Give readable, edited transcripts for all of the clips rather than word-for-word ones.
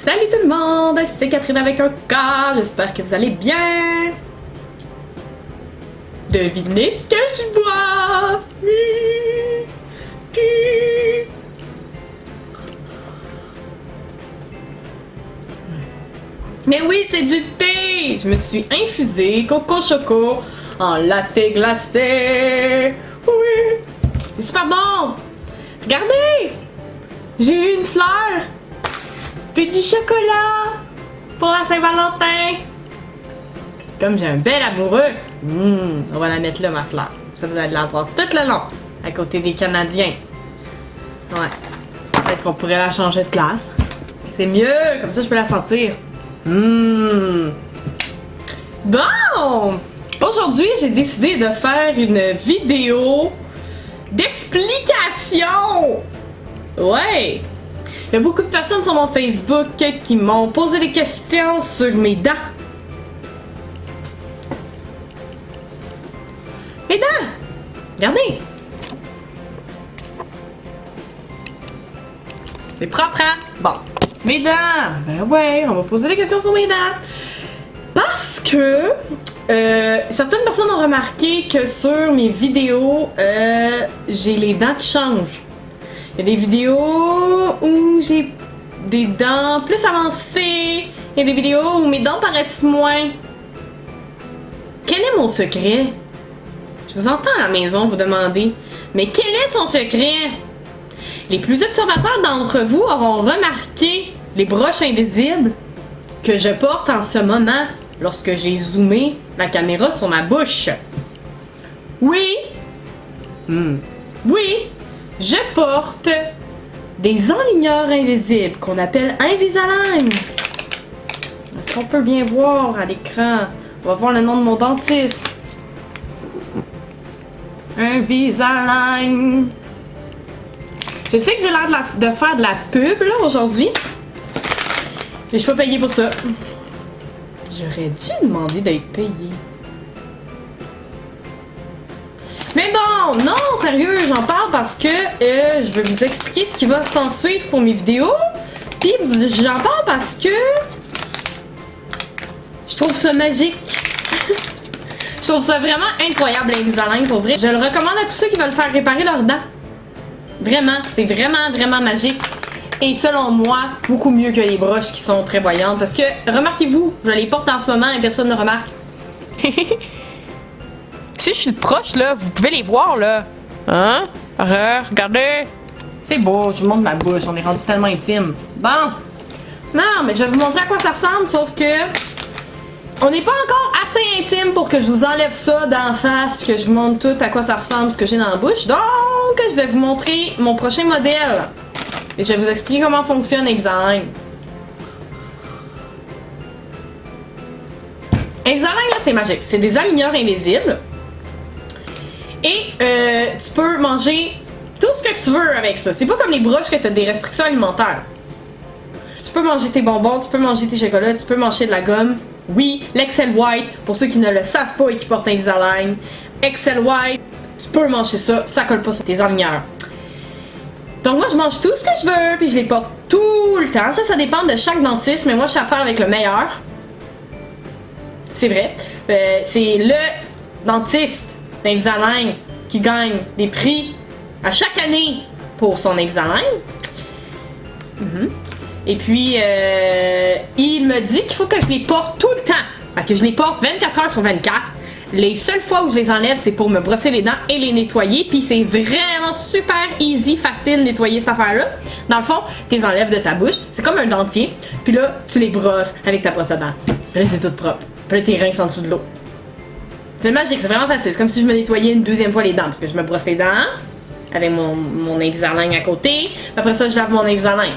Salut tout le monde, c'est Catherine avec un K, j'espère que vous allez bien. Devinez ce que je bois. Mais oui, c'est du thé. Je me suis infusée coco choco en latte glacé. Oui, c'est super bon. Regardez, j'ai eu une fleur. Puis du chocolat pour la Saint-Valentin. Comme j'ai un bel amoureux, on va la mettre là, ma fleur. Ça, vous allez la voir tout le long, à côté des Canadiens. Ouais. Peut-être qu'on pourrait la changer de place. C'est mieux, comme ça je peux la sentir. Bon! Aujourd'hui, j'ai décidé de faire une vidéo d'explication. Ouais! Il y a beaucoup de personnes sur mon Facebook qui m'ont posé des questions sur mes dents. Mes dents! Regardez! C'est propre, hein? Bon. Mes dents! Ben ouais, on va poser des questions sur mes dents. Parce que certaines personnes ont remarqué que sur mes vidéos, j'ai les dents qui changent. Il y a des vidéos où j'ai des dents plus avancées. Il y a des vidéos où mes dents paraissent moins. Quel est mon secret? Je vous entends à la maison vous demander. Mais quel est son secret? Les plus observateurs d'entre vous auront remarqué les broches invisibles que je porte en ce moment lorsque j'ai zoomé la caméra sur ma bouche. Oui. Oui. Je porte des enligneurs invisibles qu'on appelle Invisalign. Est-ce qu'on peut bien voir à l'écran? On va voir le nom de mon dentiste. Invisalign. Je sais que j'ai l'air de faire de la pub là aujourd'hui. Mais je suis pas payée pour ça. J'aurais dû demander d'être payée. Mais bon, non, sérieux, j'en parle parce que je vais vous expliquer ce qui va s'en suivre pour mes vidéos. Puis j'en parle parce que je trouve ça magique. Je trouve ça vraiment incroyable, l'Invisalign, pour vrai. Je le recommande à tous ceux qui veulent faire réparer leurs dents. Vraiment, c'est vraiment, vraiment magique. Et selon moi, beaucoup mieux que les broches qui sont très voyantes. Parce que, remarquez-vous, je les porte en ce moment et personne ne remarque. Si je suis proche, là, vous pouvez les voir, là. Hein? Regardez. C'est beau, je vous montre ma bouche, on est rendu tellement intime. Bon. Non, mais je vais vous montrer à quoi ça ressemble, sauf que on n'est pas encore assez intime pour que je vous enlève ça d'en face puis que je vous montre tout à quoi ça ressemble, ce que j'ai dans la bouche. Donc, je vais vous montrer mon prochain modèle. Et je vais vous expliquer comment fonctionne Invisalign. Invisalign, là, c'est magique. C'est des aligneurs invisibles. Et tu peux manger tout ce que tu veux avec ça. C'est pas comme les broches que tu as des restrictions alimentaires. Tu peux manger tes bonbons, tu peux manger tes chocolats, tu peux manger de la gomme. Oui, l'Excel White, pour ceux qui ne le savent pas et qui portent Invisalign. Excel White, tu peux manger ça, ça colle pas sur tes enligneurs. Donc moi je mange tout ce que je veux, puis je les porte tout le temps. Ça dépend de chaque dentiste, mais moi je suis à faire avec le meilleur. C'est vrai. C'est le dentiste d'Invisalign qui gagne des prix à chaque année pour son Invisalign. Et puis, il me dit qu'il faut que je les porte tout le temps. Que je les porte 24 heures sur 24. Les seules fois où je les enlève, c'est pour me brosser les dents et les nettoyer. Puis c'est vraiment super easy, facile de nettoyer cette affaire-là. Dans le fond, tu les enlèves de ta bouche. C'est comme un dentier. Puis là, tu les brosses avec ta brosse à dents. Puis là, c'est tout propre. Puis là, tes rinces en dessous de l'eau. C'est magique, c'est vraiment facile. C'est comme si je me nettoyais une deuxième fois les dents. Parce que je me brosse les dents avec mon Invisalign à côté. Après ça, je lave mon Invisalign.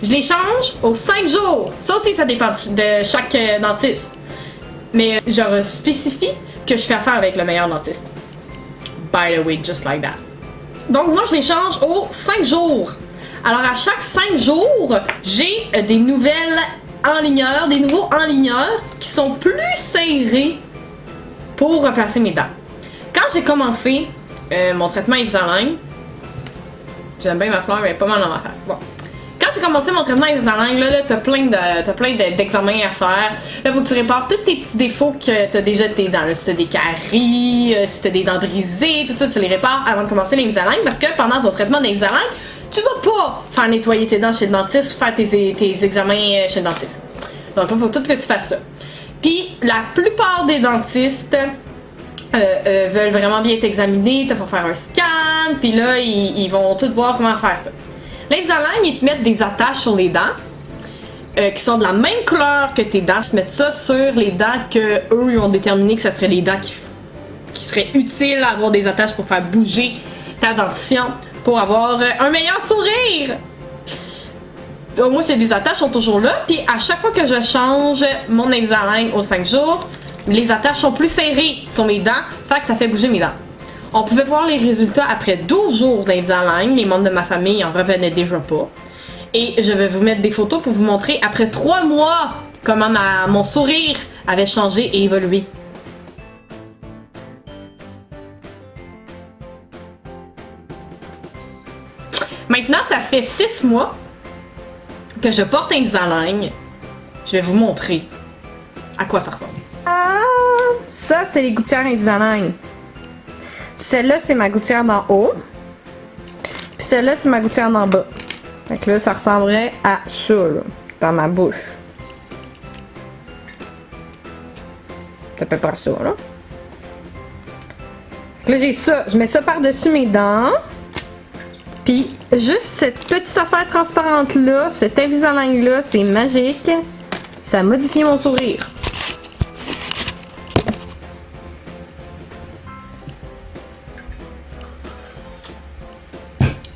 Je les change aux 5 jours. Ça aussi, ça dépend de chaque dentiste. Mais je spécifie que je fais affaire avec le meilleur dentiste. By the way, just like that. Donc moi, je les change aux 5 jours. Alors à chaque 5 jours, j'ai des nouvelles enligneurs, des nouveaux enligneurs qui sont plus serrés pour replacer mes dents. Quand j'ai commencé mon traitement Invisalign, j'aime bien ma fleur, mais elle est pas mal dans ma face. Bon. Quand j'ai commencé mon traitement Invisalign, là t'as plein d'examens à faire. Là, faut que tu répares tous tes petits défauts que t'as déjà de tes dents. Là, si t'as des caries, si t'as des dents brisées, tout ça, tu les répares avant de commencer l'Invisalign parce que pendant ton traitement d'Invisalign, tu vas pas faire nettoyer tes dents chez le dentiste, faire tes examens chez le dentiste. Donc, il faut tout que tu fasses ça. Puis, la plupart des dentistes veulent vraiment bien t'examiner, te font faire un scan, puis là, ils vont tout voir comment faire ça. L'Invisalign, ils te mettent des attaches sur les dents qui sont de la même couleur que tes dents. Ils te mettent ça sur les dents que eux ils ont déterminé que ça serait les dents qui seraient utiles à avoir des attaches pour faire bouger ta dentition pour avoir un meilleur sourire. Moi, j'ai des attaches sont toujours là, puis à chaque fois que je change mon Invisalign aux 5 jours, les attaches sont plus serrées sur mes dents, fait que ça fait bouger mes dents. On pouvait voir les résultats après 12 jours d'Invisalign, les membres de ma famille en revenaient déjà pas. Et je vais vous mettre des photos pour vous montrer après 3 mois comment mon sourire avait changé et évolué. Maintenant, ça fait 6 mois que je porte Invisalign. Je vais vous montrer à quoi ça ressemble. Ah, ça c'est les gouttières Invisalign. Celle-là c'est ma gouttière d'en haut. Puis celle-là c'est ma gouttière d'en bas. Fait que là ça ressemblerait à ça là, dans ma bouche. C'est à peu près ça là. Fait que là j'ai ça, je mets ça par-dessus mes dents. Puis juste cette petite affaire transparente là, cet Invisalign là, c'est magique. Ça a modifié mon sourire.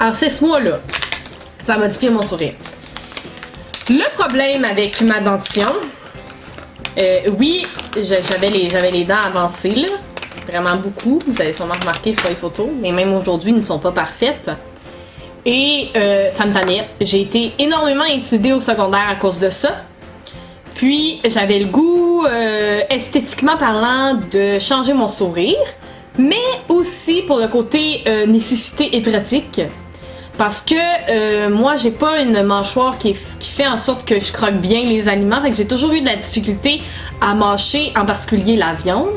En 6 mois là, ça a modifié mon sourire. Le problème avec ma dentition, oui, j'avais les dents avancées là, vraiment beaucoup. Vous avez sûrement remarqué sur les photos, mais même aujourd'hui, ils ne sont pas parfaites. Et ça me tannait. J'ai été énormément intimidée au secondaire à cause de ça. Puis j'avais le goût, esthétiquement parlant, de changer mon sourire, mais aussi pour le côté nécessité et pratique. Parce que moi, j'ai pas une mâchoire qui fait en sorte que je croque bien les aliments. Fait que j'ai toujours eu de la difficulté à mâcher, en particulier la viande.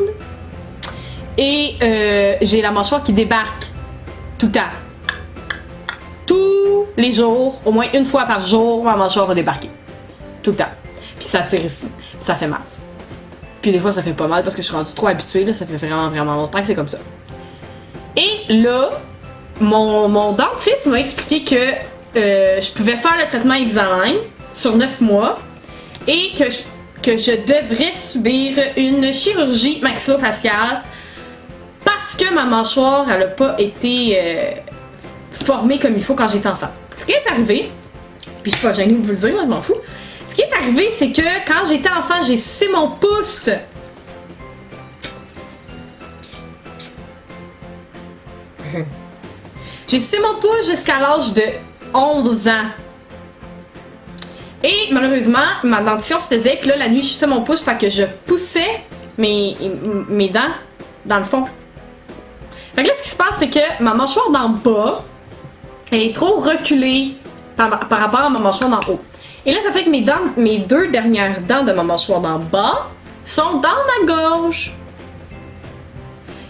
Et j'ai la mâchoire qui débarque tout le temps. Tous les jours, au moins une fois par jour, ma mâchoire va débarquer. Tout le temps. Puis ça tire ici. Puis ça fait mal. Puis des fois, ça fait pas mal parce que je suis rendue trop habituée. Là, ça fait vraiment, vraiment longtemps que c'est comme ça. Et là, mon dentiste m'a expliqué que je pouvais faire le traitement Invisalign sur 9 mois et que je devrais subir une chirurgie maxillofaciale parce que ma mâchoire, elle a pas été formée comme il faut quand j'étais enfant. Ce qui est arrivé, puis je suis pas gênée de vous le dire, moi, je m'en fous. Ce qui est arrivé, c'est que quand j'étais enfant, j'ai sucé mon pouce. J'ai sucé mon pouce jusqu'à l'âge de 11 ans. Et malheureusement, ma dentition se faisait, puis là, la nuit, je suçais mon pouce, fait que je poussais mes dents dans le fond. Fait que là, ce qui se passe, c'est que ma mâchoire d'en bas, elle est trop reculée par rapport à ma mâchoire d'en haut. Et là, ça fait que mes 2 dernières dents de ma mâchoire d'en bas sont dans ma gorge.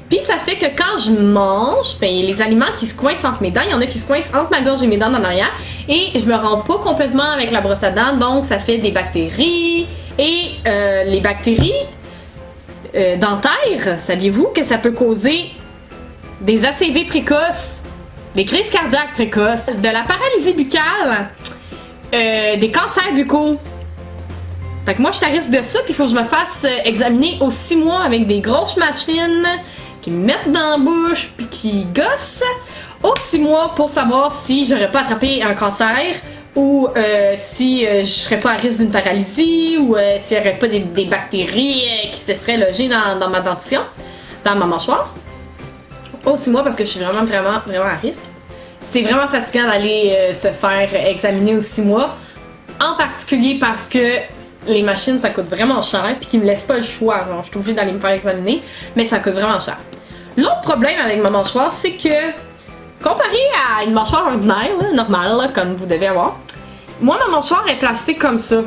Puis ça fait que quand je mange, ben, les aliments qui se coincent entre mes dents, il y en a qui se coincent entre ma gorge et mes dents en arrière. Et je me rends pas complètement avec la brosse à dents, donc ça fait des bactéries. Et les bactéries dentaires, saviez-vous que ça peut causer des ACV précoces, des crises cardiaques précoces, de la paralysie buccale, des cancers buccaux. Fait que moi, je suis à risque de ça, puis il faut que je me fasse examiner aux 6 mois avec des grosses machines qui me mettent dans la bouche, puis qui gossent aux 6 mois pour savoir si j'aurais pas attrapé un cancer, ou si je serais pas à risque d'une paralysie, ou s'il y aurait pas des bactéries qui se seraient logées dans ma dentition, dans ma mâchoire. Aux 6 mois, parce que je suis vraiment à risque. C'est vraiment fatigant d'aller se faire examiner aux 6 mois, en particulier parce que les machines, ça coûte vraiment cher, puis qu'ils me laissent pas le choix. Genre, je suis obligée d'aller me faire examiner, mais ça coûte vraiment cher. L'autre problème avec ma mâchoire, c'est que, comparé à une mâchoire ordinaire, là, normale, là, comme vous devez avoir, Moi, ma mâchoire est placée comme ça.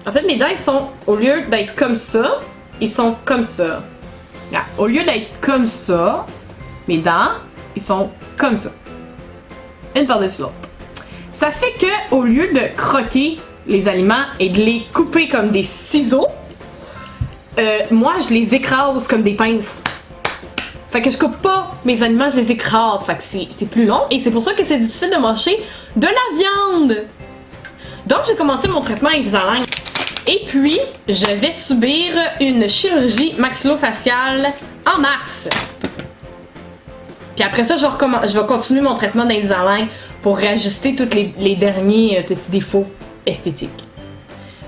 En fait, mes dents, ils sont, au lieu d'être comme ça, ils sont comme ça. Regarde, au lieu d'être comme ça, mes dents, ils sont comme ça. Une par-dessus l'autre. Ça fait que, au lieu de croquer les aliments et de les couper comme des ciseaux, moi, je les écrase comme des pinces. Fait que je coupe pas mes aliments, je les écrase. Fait que c'est plus long et c'est pour ça que c'est difficile de mâcher de la viande. Donc, j'ai commencé mon traitement Invisalign. Et puis, je vais subir une chirurgie maxillofaciale en mars. Puis après ça, je vais continuer mon traitement d'Invisalign pour réajuster tous les derniers petits défauts esthétiques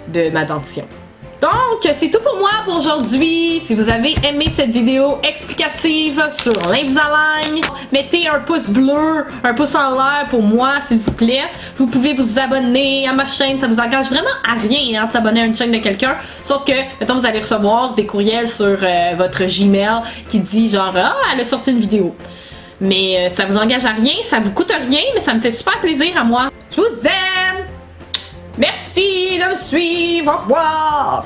de ma dentition. Donc, c'est tout pour moi pour aujourd'hui. Si vous avez aimé cette vidéo explicative sur l'Invisalign, mettez un pouce bleu, un pouce en l'air pour moi, s'il vous plaît. Vous pouvez vous abonner à ma chaîne, ça vous engage vraiment à rien hein, de s'abonner à une chaîne de quelqu'un. Sauf que, mettons, vous allez recevoir des courriels sur votre Gmail qui dit genre « Ah, elle a sorti une vidéo ». Mais ça vous engage à rien, ça vous coûte rien, mais ça me fait super plaisir à moi. Je vous aime! Merci de me suivre, au revoir!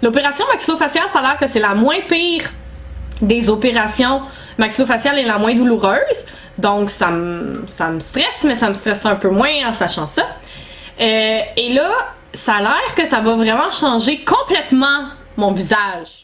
L'opération maxillofaciale, ça a l'air que c'est la moins pire des opérations maxillofaciales et la moins douloureuse. Donc ça me stresse, mais ça me stresse un peu moins en sachant ça. Et là, ça a l'air que ça va vraiment changer complètement mon visage.